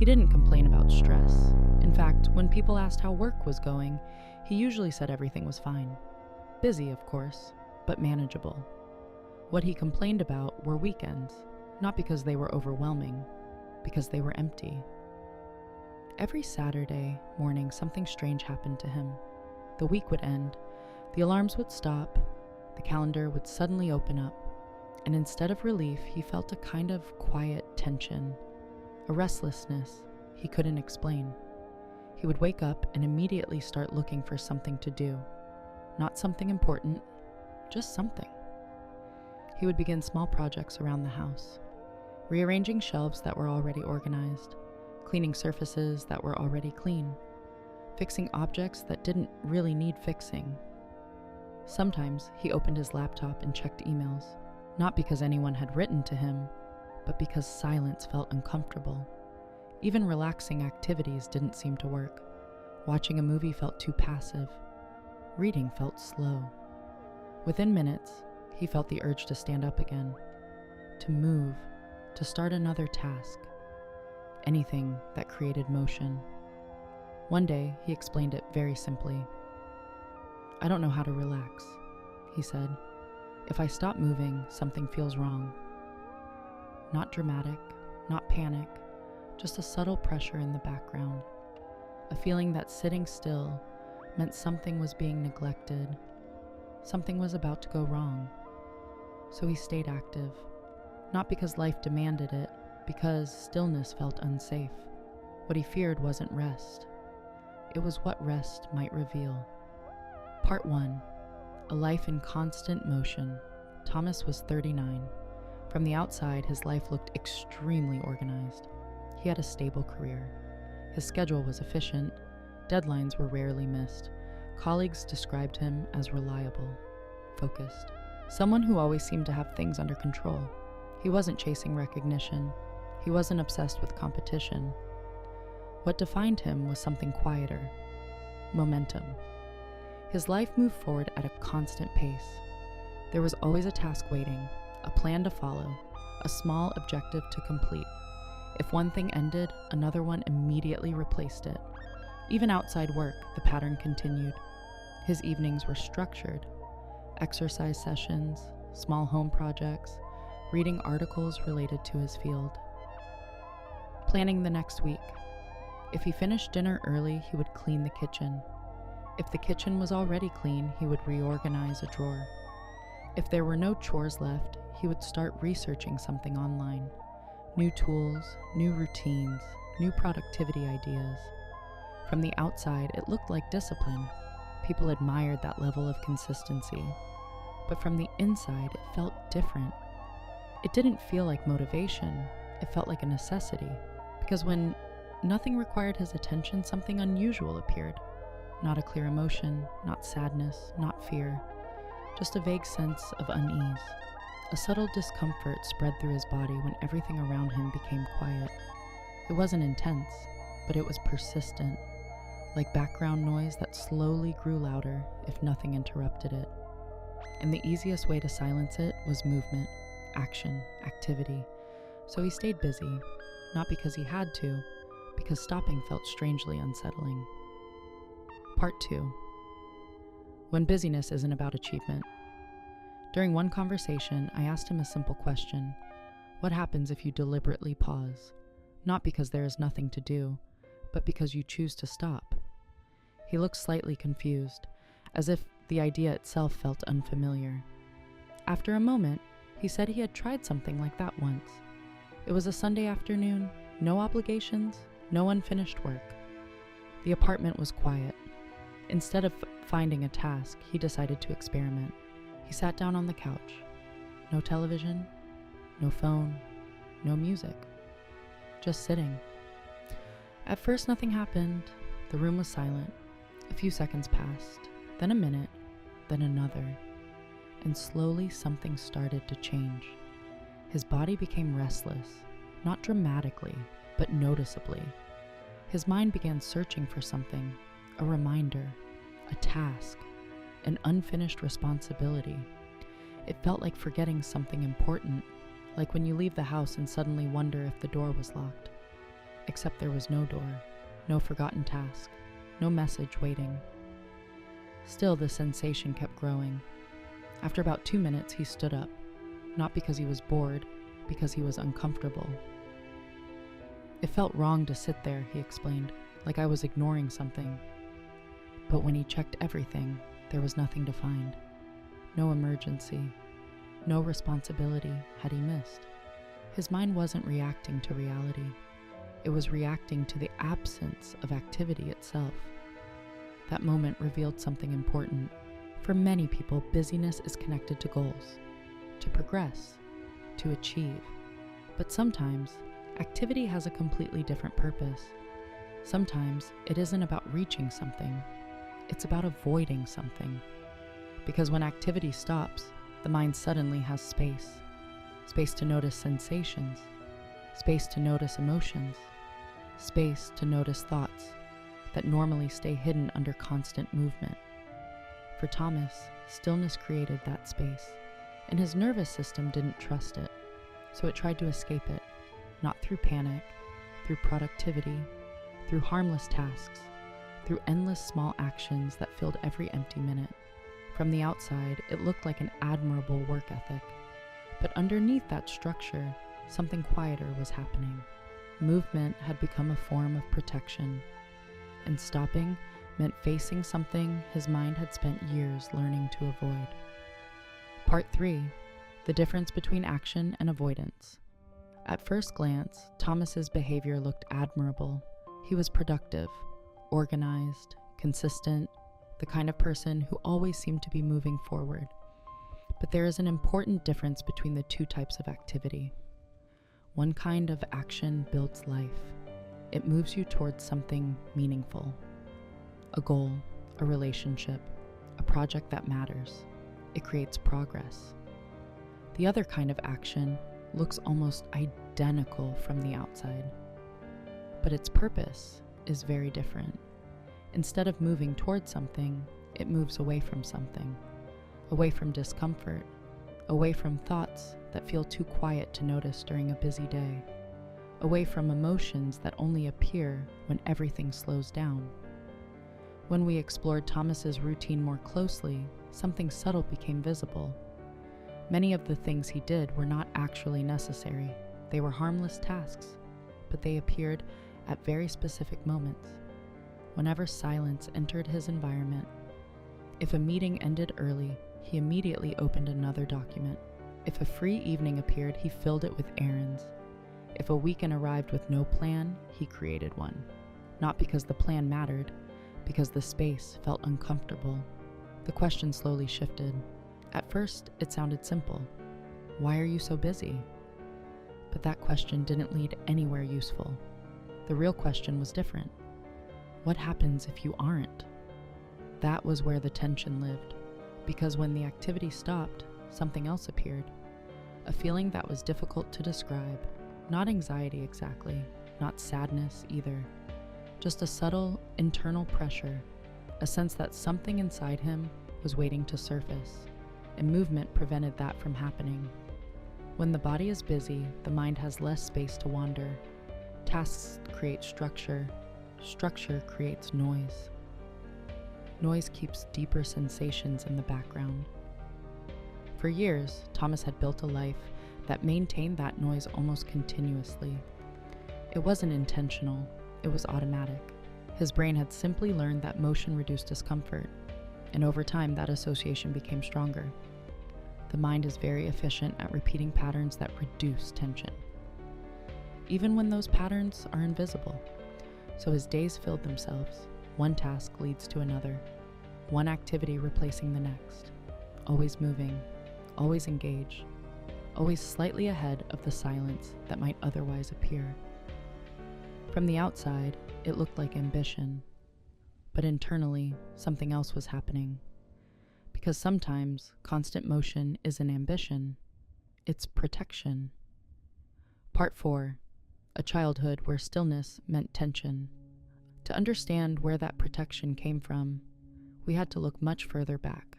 He didn't complain about stress. In fact, when people asked how work was going, he usually said everything was fine. Busy, of course, but manageable. What he complained about were weekends, not because they were overwhelming, because they were empty. Every Saturday morning, something strange happened to him. The week would end, the alarms would stop, the calendar would suddenly open up, and instead of relief, he felt a kind of quiet tension, a restlessness he couldn't explain. He would wake up and immediately start looking for something to do. Not something important, just something. He would begin small projects around the house, rearranging shelves that were already organized, cleaning surfaces that were already clean, fixing objects that didn't really need fixing. Sometimes he opened his laptop and checked emails, not because anyone had written to him, but because silence felt uncomfortable. Even relaxing activities didn't seem to work. Watching a movie felt too passive. Reading felt slow. Within minutes, he felt the urge to stand up again, to move, to start another task. Anything that created motion. One day, he explained it very simply. "I don't know how to relax," he said. "If I stop moving, something feels wrong." Not dramatic, not panic, just a subtle pressure in the background. A feeling that sitting still meant something was being neglected. Something was about to go wrong. So he stayed active, not because life demanded it, because stillness felt unsafe. What he feared wasn't rest. It was what rest might reveal. Part 1. A life in constant motion. Thomas was 39. From the outside, his life looked extremely organized. He had a stable career. His schedule was efficient. Deadlines were rarely missed. Colleagues described him as reliable, focused. Someone who always seemed to have things under control. He wasn't chasing recognition. He wasn't obsessed with competition. What defined him was something quieter. Momentum. His life moved forward at a constant pace. There was always a task waiting, a plan to follow, a small objective to complete. If one thing ended, another one immediately replaced it. Even outside work, the pattern continued. His evenings were structured. Exercise sessions, small home projects, reading articles related to his field. Planning the next week. If he finished dinner early, he would clean the kitchen. If the kitchen was already clean, he would reorganize a drawer. If there were no chores left, he would start researching something online. New tools, new routines, new productivity ideas. From the outside, it looked like discipline. People admired that level of consistency. But from the inside, it felt different. It didn't feel like motivation. It felt like a necessity. Because when nothing required his attention, something unusual appeared. Not a clear emotion, not sadness, not fear. Just a vague sense of unease. A subtle discomfort spread through his body when everything around him became quiet. It wasn't intense, but it was persistent, like background noise that slowly grew louder if nothing interrupted it. And the easiest way to silence it was movement, action, activity. So he stayed busy, not because he had to, because stopping felt strangely unsettling. Part 2. When busyness isn't about achievement. During one conversation, I asked him a simple question. What happens if you deliberately pause? Not because there is nothing to do, but because you choose to stop. He looked slightly confused, as if the idea itself felt unfamiliar. After a moment, he said he had tried something like that once. It was a Sunday afternoon, no obligations, no unfinished work. The apartment was quiet. Instead of finding a task, he decided to experiment. He sat down on the couch. No television, no phone, no music. Just sitting. At first, nothing happened. The room was silent. A few seconds passed, then a minute, then another. And slowly something started to change. His body became restless, not dramatically, but noticeably. His mind began searching for something, a reminder, a task, an unfinished responsibility. It felt like forgetting something important, like when you leave the house and suddenly wonder if the door was locked. except there was no door, no forgotten task, no message waiting. Still, the sensation kept growing. After about 2 minutes, he stood up, not because he was bored, because he was uncomfortable. It felt wrong to sit there, he explained, like I was ignoring something. But when he checked everything, there was nothing to find. No emergency, no responsibility had he missed. His mind wasn't reacting to reality. It was reacting to the absence of activity itself. That moment revealed something important. For many people, busyness is connected to goals, to progress, to achieve. But sometimes, activity has a completely different purpose. Sometimes, it isn't about reaching something. It's about avoiding something. Because when activity stops, the mind suddenly has space. Space to notice sensations. Space to notice emotions. Space to notice thoughts that normally stay hidden under constant movement. For Thomas, stillness created that space, and his nervous system didn't trust it, so it tried to escape it, not through panic, through productivity, through harmless tasks, through endless small actions that filled every empty minute. From the outside, it looked like an admirable work ethic, but underneath that structure, something quieter was happening. Movement had become a form of protection, and stopping meant facing something his mind had spent years learning to avoid. Part 3. The difference between action and avoidance. At first glance, Thomas's behavior looked admirable. He was productive, organized, consistent, the kind of person who always seemed to be moving forward. But there is an important difference between the two types of activity. One kind of action builds life. It moves you towards something meaningful. A goal, a relationship, a project that matters. It creates progress. The other kind of action looks almost identical from the outside, but its purpose is very different. Instead of moving towards something, it moves away from something, away from discomfort, away from thoughts that feel too quiet to notice during a busy day, away from emotions that only appear when everything slows down. When we explored Thomas's routine more closely, something subtle became visible. Many of the things he did were not actually necessary. They were harmless tasks, but they appeared at very specific moments. Whenever silence entered his environment, if a meeting ended early, he immediately opened another document. If a free evening appeared, he filled it with errands. If a weekend arrived with no plan, he created one. Not because the plan mattered, because the space felt uncomfortable. The question slowly shifted. At first, it sounded simple. Why are you so busy? But that question didn't lead anywhere useful. The real question was different. What happens if you aren't? That was where the tension lived, because when the activity stopped, something else appeared. A feeling that was difficult to describe. Not anxiety exactly, not sadness either. Just a subtle internal pressure, a sense that something inside him was waiting to surface, and movement prevented that from happening. When the body is busy, the mind has less space to wander. Tasks create structure. Structure creates noise. Noise keeps deeper sensations in the background. For years, Thomas had built a life that maintained that noise almost continuously. It wasn't intentional, it was automatic. His brain had simply learned that motion reduced discomfort, and over time that association became stronger. The mind is very efficient at repeating patterns that reduce tension, even when those patterns are invisible. So his days filled themselves. One task leads to another, one activity replacing the next, always moving, always engaged, always slightly ahead of the silence that might otherwise appear. From the outside, it looked like ambition, but internally, something else was happening. Because sometimes constant motion isn't ambition, it's protection. Part 4. A childhood where stillness meant tension. To understand where that protection came from, we had to look much further back.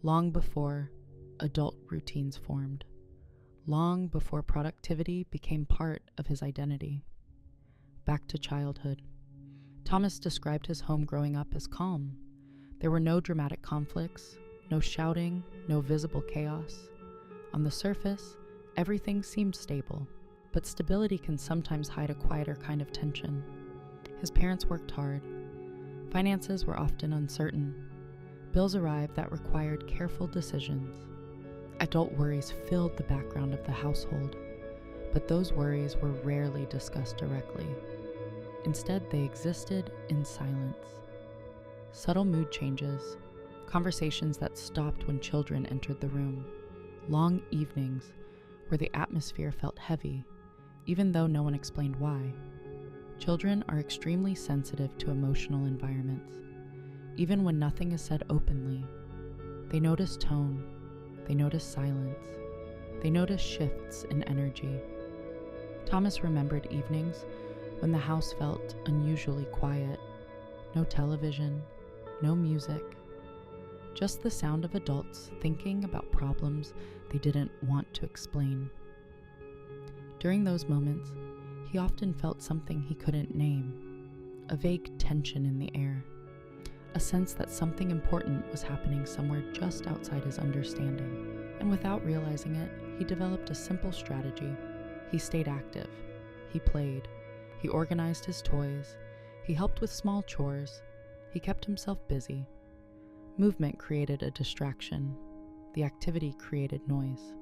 Long before adult routines formed. Long before productivity became part of his identity. back to childhood. Thomas described his home growing up as calm. There were no dramatic conflicts, no shouting, no visible chaos. On the surface, everything seemed stable, but stability can sometimes hide a quieter kind of tension. His parents worked hard. Finances were often uncertain. Bills arrived that required careful decisions. Adult worries filled the background of the household, but those worries were rarely discussed directly. Instead, they existed in silence. Subtle mood changes, conversations that stopped when children entered the room, long evenings where the atmosphere felt heavy, even though no one explained why. Children are extremely sensitive to emotional environments. Even when nothing is said openly, they notice tone, they notice silence, they notice shifts in energy. Thomas remembered evenings when the house felt unusually quiet. No television, no music, just the sound of adults thinking about problems they didn't want to explain. During those moments, he often felt something he couldn't name, a vague tension in the air, a sense that something important was happening somewhere just outside his understanding. And without realizing it, he developed a simple strategy. He stayed active. He played. He organized his toys. He helped with small chores. He kept himself busy. Movement created a distraction. The activity created noise.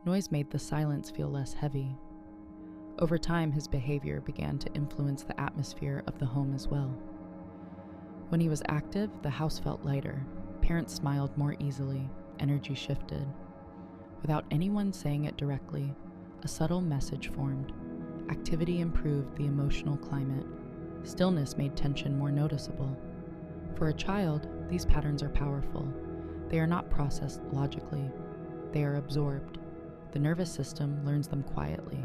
Noise made the silence feel less heavy. Over time, his behavior began to influence the atmosphere of the home as well. When he was active, the house felt lighter. Parents smiled more easily. Energy shifted. Without anyone saying it directly, a subtle message formed. Activity improved the emotional climate. Stillness made tension more noticeable. For a child, these patterns are powerful. They are not processed logically. They are absorbed. The nervous system learns them quietly.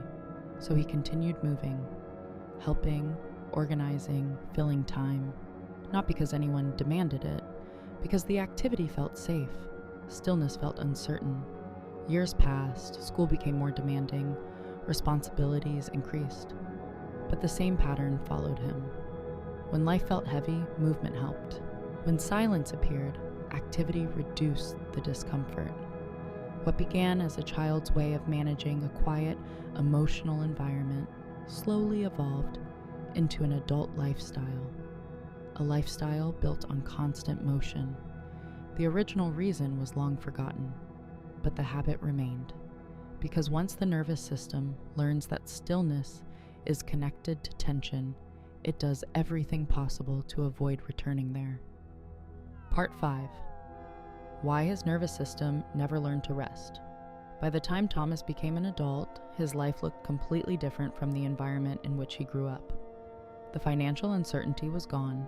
So he continued moving, helping, organizing, filling time. Not because anyone demanded it, because the activity felt safe. Stillness felt uncertain. Years passed, school became more demanding, responsibilities increased. But the same pattern followed him. When life felt heavy, movement helped. When silence appeared, activity reduced the discomfort. What began as a child's way of managing a quiet, emotional environment slowly evolved into an adult lifestyle. A lifestyle built on constant motion. The original reason was long forgotten, but the habit remained. Because once the nervous system learns that stillness is connected to tension, it does everything possible to avoid returning there. Part 5. Why his nervous system never learned to rest. By the time Thomas became an adult, his life looked completely different from the environment in which he grew up. The financial uncertainty was gone.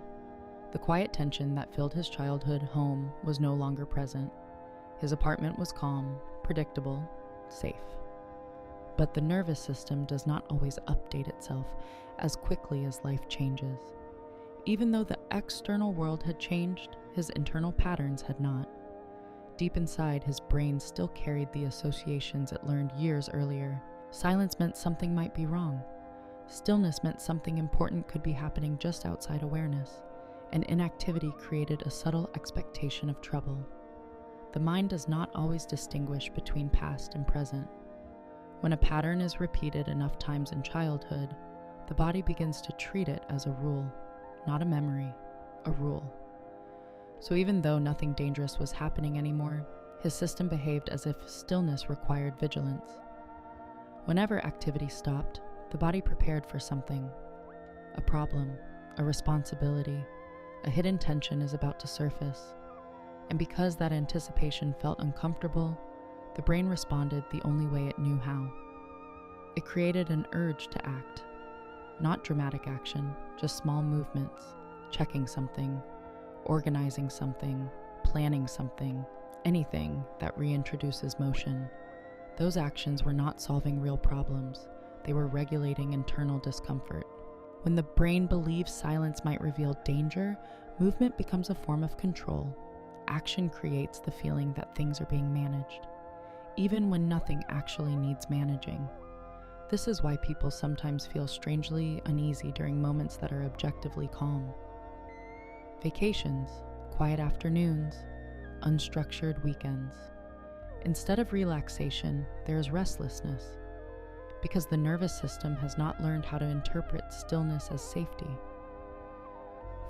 The quiet tension that filled his childhood home was no longer present. His apartment was calm, predictable, safe. But the nervous system does not always update itself as quickly as life changes. Even though the external world had changed, his internal patterns had not. Deep inside, his brain still carried the associations it learned years earlier. Silence meant something might be wrong. Stillness meant something important could be happening just outside awareness. And inactivity created a subtle expectation of trouble. The mind does not always distinguish between past and present. When a pattern is repeated enough times in childhood, the body begins to treat it as a rule, not a memory, a rule. So even though nothing dangerous was happening anymore, his system behaved as if stillness required vigilance. Whenever activity stopped, the body prepared for something. A problem, a responsibility, a hidden tension is about to surface. And because that anticipation felt uncomfortable, the brain responded the only way it knew how. It created an urge to act. Not dramatic action, just small movements, checking something, organizing something, planning something, anything that reintroduces motion. Those actions were not solving real problems. They were regulating internal discomfort. When the brain believes silence might reveal danger, movement becomes a form of control. Action creates the feeling that things are being managed, even when nothing actually needs managing. This is why people sometimes feel strangely uneasy during moments that are objectively calm. Vacations, quiet afternoons, unstructured weekends. Instead of relaxation, there is restlessness, because the nervous system has not learned how to interpret stillness as safety.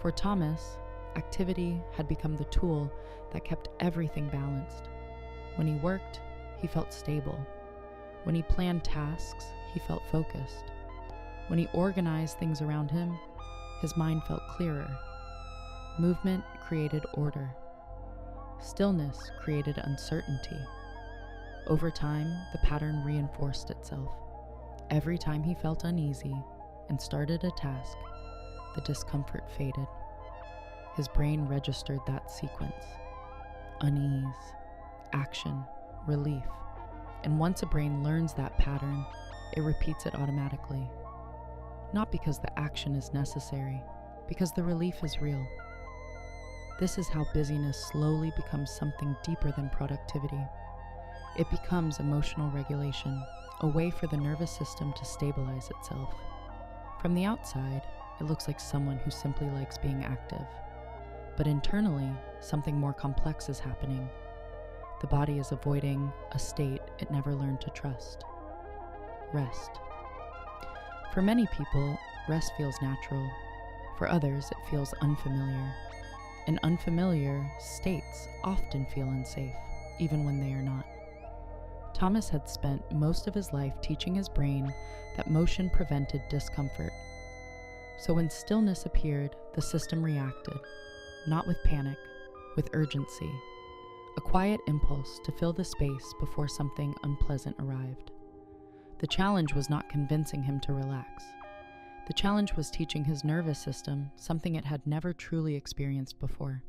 For Thomas, activity had become the tool that kept everything balanced. When he worked, he felt stable. When he planned tasks, he felt focused. When he organized things around him, his mind felt clearer. Movement created order. Stillness created uncertainty. Over time, the pattern reinforced itself. Every time he felt uneasy and started a task, the discomfort faded. His brain registered that sequence: unease, action, relief. And once a brain learns that pattern, it repeats it automatically. Not because the action is necessary, because the relief is real. This is how busyness slowly becomes something deeper than productivity. It becomes emotional regulation, a way for the nervous system to stabilize itself. From the outside, it looks like someone who simply likes being active. But internally, something more complex is happening. The body is avoiding a state it never learned to trust: rest. For many people, rest feels natural. For others, it feels unfamiliar. And unfamiliar states often feel unsafe, even when they are not. Thomas had spent most of his life teaching his brain that motion prevented discomfort. So when stillness appeared, the system reacted, not with panic, with urgency, a quiet impulse to fill the space before something unpleasant arrived. The challenge was not convincing him to relax. The challenge was teaching his nervous system something it had never truly experienced before: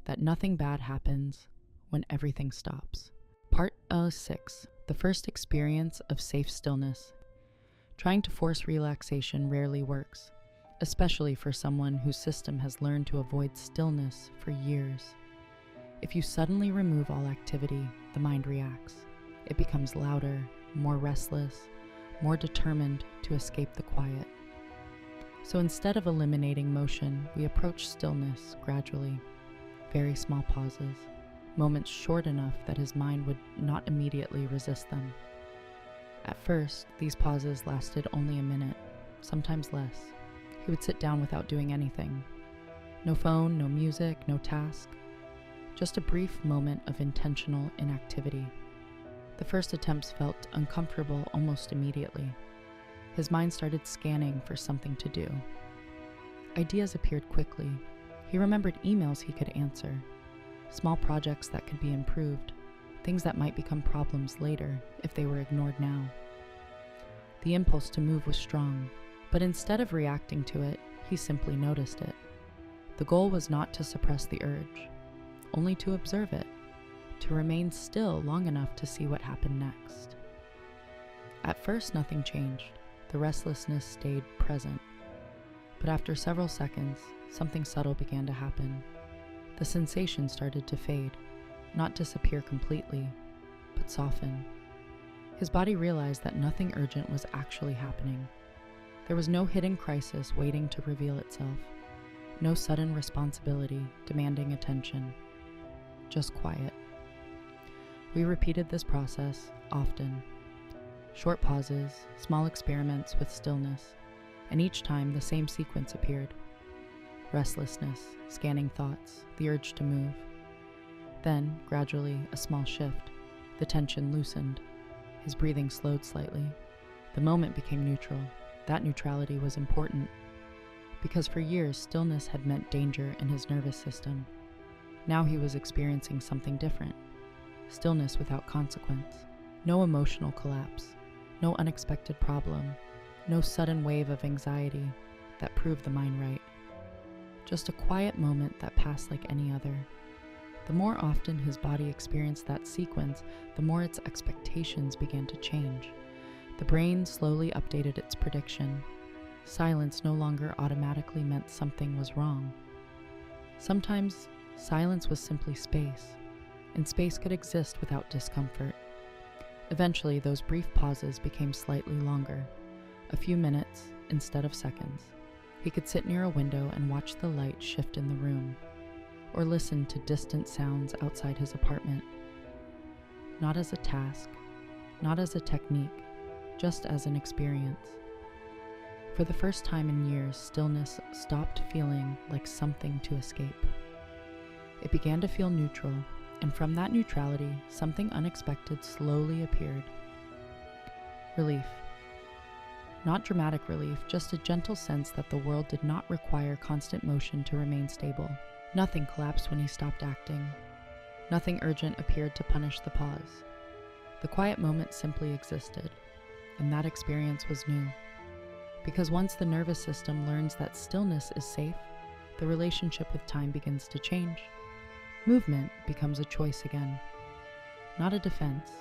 that nothing bad happens when everything stops. Part 6. The first experience of safe stillness. Trying to force relaxation rarely works, especially for someone whose system has learned to avoid stillness for years. If you suddenly remove all activity, the mind reacts. It becomes louder, more restless, more determined to escape the quiet. So instead of eliminating motion, we approach stillness gradually. Very small pauses, moments short enough that his mind would not immediately resist them. At first, these pauses lasted only a minute, sometimes less. He would sit down without doing anything. No phone, no music, no task. Just a brief moment of intentional inactivity. The first attempts felt uncomfortable almost immediately. His mind started scanning for something to do. Ideas appeared quickly. He remembered emails he could answer, small projects that could be improved, things that might become problems later if they were ignored now. The impulse to move was strong, but instead of reacting to it, he simply noticed it. The goal was not to suppress the urge, only to observe it, to remain still long enough to see what happened next. At first, nothing changed. The restlessness stayed present. But after several seconds, something subtle began to happen. The sensation started to fade, not disappear completely, but soften. His body realized that nothing urgent was actually happening. There was no hidden crisis waiting to reveal itself, no sudden responsibility demanding attention, just quiet. We repeated this process often. Short pauses, small experiments with stillness, and each time the same sequence appeared. Restlessness, scanning thoughts, the urge to move. Then, gradually, a small shift. The tension loosened. His breathing slowed slightly. The moment became neutral. That neutrality was important, because for years stillness had meant danger in his nervous system. Now he was experiencing something different. Stillness without consequence. No emotional collapse. No unexpected problem. No sudden wave of anxiety that proved the mind right. Just a quiet moment that passed like any other. The more often his body experienced that sequence, the more its expectations began to change. The brain slowly updated its prediction. Silence no longer automatically meant something was wrong. Sometimes silence was simply space, and space could exist without discomfort. Eventually, those brief pauses became slightly longer, a few minutes instead of seconds. He could sit near a window and watch the light shift in the room, or listen to distant sounds outside his apartment. Not as a task, not as a technique, just as an experience. For the first time in years, stillness stopped feeling like something to escape. It began to feel neutral, and from that neutrality, something unexpected slowly appeared. Relief. Not dramatic relief, just a gentle sense that the world did not require constant motion to remain stable. Nothing collapsed when he stopped acting. Nothing urgent appeared to punish the pause. The quiet moment simply existed, and that experience was new. Because once the nervous system learns that stillness is safe, the relationship with time begins to change. Movement becomes a choice again, not a defense,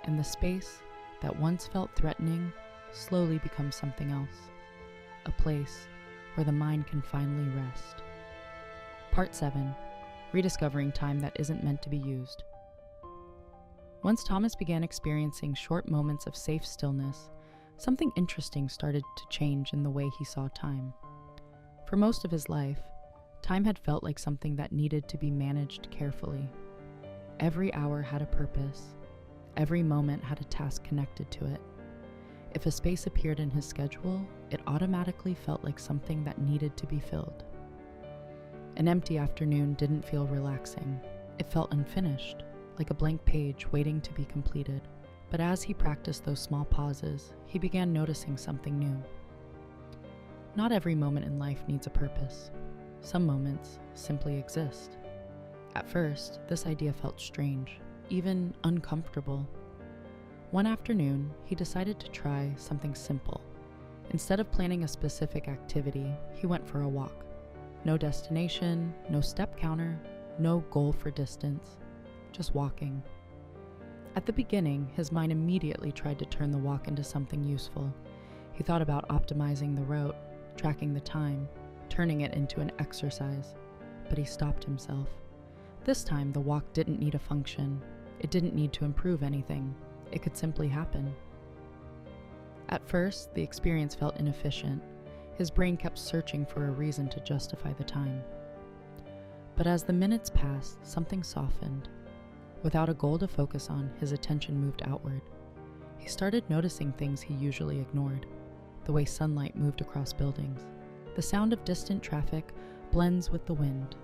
and the space that once felt threatening slowly becomes something else, a place where the mind can finally rest. Part 7. Rediscovering time that isn't meant to be used. Once Thomas began experiencing short moments of safe stillness, something interesting started to change in the way he saw time. For most of his life, time had felt like something that needed to be managed carefully. Every hour had a purpose. Every moment had a task connected to it. If a space appeared in his schedule, it automatically felt like something that needed to be filled. An empty afternoon didn't feel relaxing. It felt unfinished, like a blank page waiting to be completed. But as he practiced those small pauses, he began noticing something new. Not every moment in life needs a purpose. Some moments simply exist. At first, this idea felt strange, even uncomfortable. One afternoon, he decided to try something simple. Instead of planning a specific activity, he went for a walk. No destination, no step counter, no goal for distance, just walking. At the beginning, his mind immediately tried to turn the walk into something useful. He thought about optimizing the route, tracking the time, turning it into an exercise, but he stopped himself. This time, the walk didn't need a function. It didn't need to improve anything. It could simply happen. At first, the experience felt inefficient. His brain kept searching for a reason to justify the time. But as the minutes passed, something softened. Without a goal to focus on, his attention moved outward. He started noticing things he usually ignored, the way sunlight moved across buildings. The sound of distant traffic blends with the wind.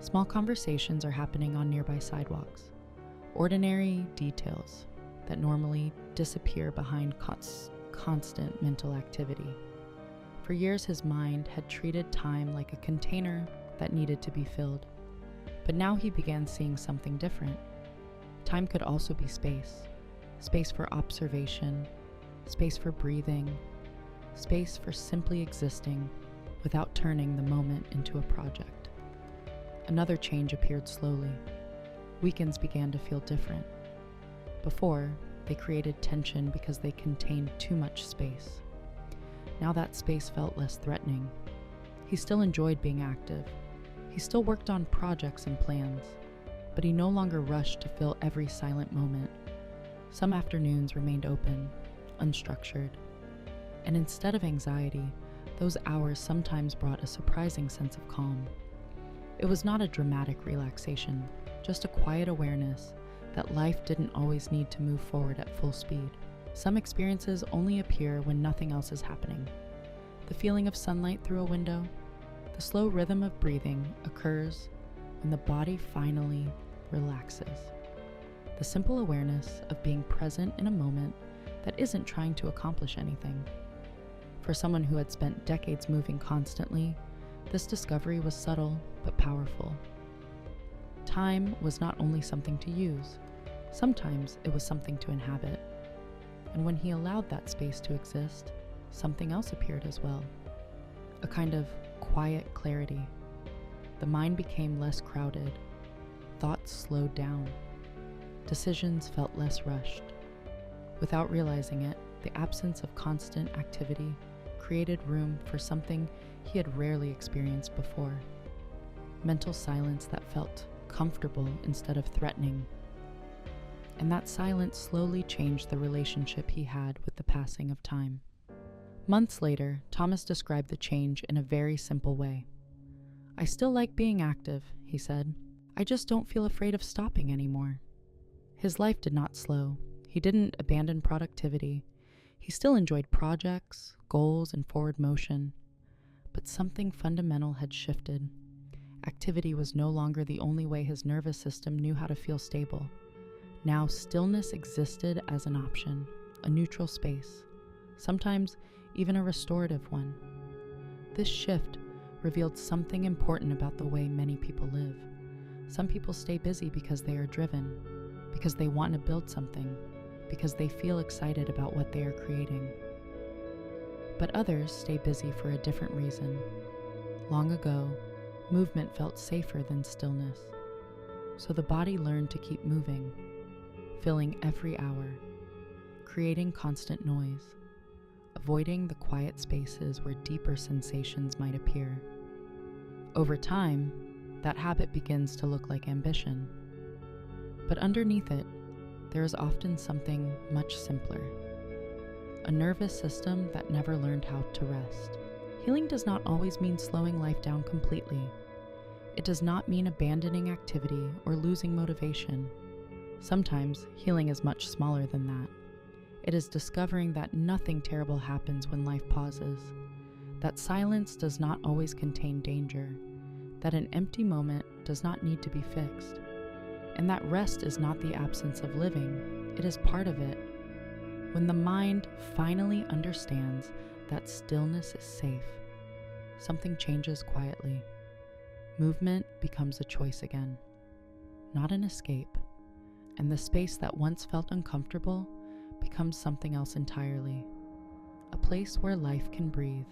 Small conversations are happening on nearby sidewalks. Ordinary details that normally disappear behind constant mental activity. For years, his mind had treated time like a container that needed to be filled. But now he began seeing something different. Time could also be space. Space for observation, space for breathing, space for simply existing without turning the moment into a project. Another change appeared slowly. Weekends began to feel different. Before, they created tension because they contained too much space. Now that space felt less threatening. He still enjoyed being active. He still worked on projects and plans, but he no longer rushed to fill every silent moment. Some afternoons remained open, unstructured, and instead of anxiety, those hours sometimes brought a surprising sense of calm. It was not a dramatic relaxation, just a quiet awareness that life didn't always need to move forward at full speed. Some experiences only appear when nothing else is happening. The feeling of sunlight through a window, the slow rhythm of breathing occurs when the body finally relaxes. The simple awareness of being present in a moment that isn't trying to accomplish anything. For someone who had spent decades moving constantly, this discovery was subtle but powerful. Time was not only something to use, sometimes it was something to inhabit. And when he allowed that space to exist, something else appeared as well. A kind of quiet clarity. The mind became less crowded. Thoughts slowed down. Decisions felt less rushed. Without realizing it, the absence of constant activity created room for something he had rarely experienced before. Mental silence that felt comfortable instead of threatening. and that silence slowly changed the relationship he had with the passing of time. Months later, Thomas described the change in a very simple way. "I still like being active," he said. "I just don't feel afraid of stopping anymore." His life did not slow. He didn't abandon productivity. He still enjoyed projects, goals, and forward motion. But something fundamental had shifted. Activity was no longer the only way his nervous system knew how to feel stable. Now stillness existed as an option, a neutral space, sometimes even a restorative one. This shift revealed something important about the way many people live. Some people stay busy because they are driven, because they want to build something, because they feel excited about what they are creating. But others stay busy for a different reason. Long ago, movement felt safer than stillness. So the body learned to keep moving, filling every hour, creating constant noise, avoiding the quiet spaces where deeper sensations might appear. Over time, that habit begins to look like ambition. But underneath it, there is often something much simpler. A nervous system that never learned how to rest. Healing does not always mean slowing life down completely. It does not mean abandoning activity or losing motivation. Sometimes healing is much smaller than that. It is discovering that nothing terrible happens when life pauses, that silence does not always contain danger, that an empty moment does not need to be fixed, and that rest is not the absence of living, it is part of it. When the mind finally understands that stillness is safe, something changes quietly. Movement becomes a choice again, not an escape, and the space that once felt uncomfortable becomes something else entirely, a place where life can breathe.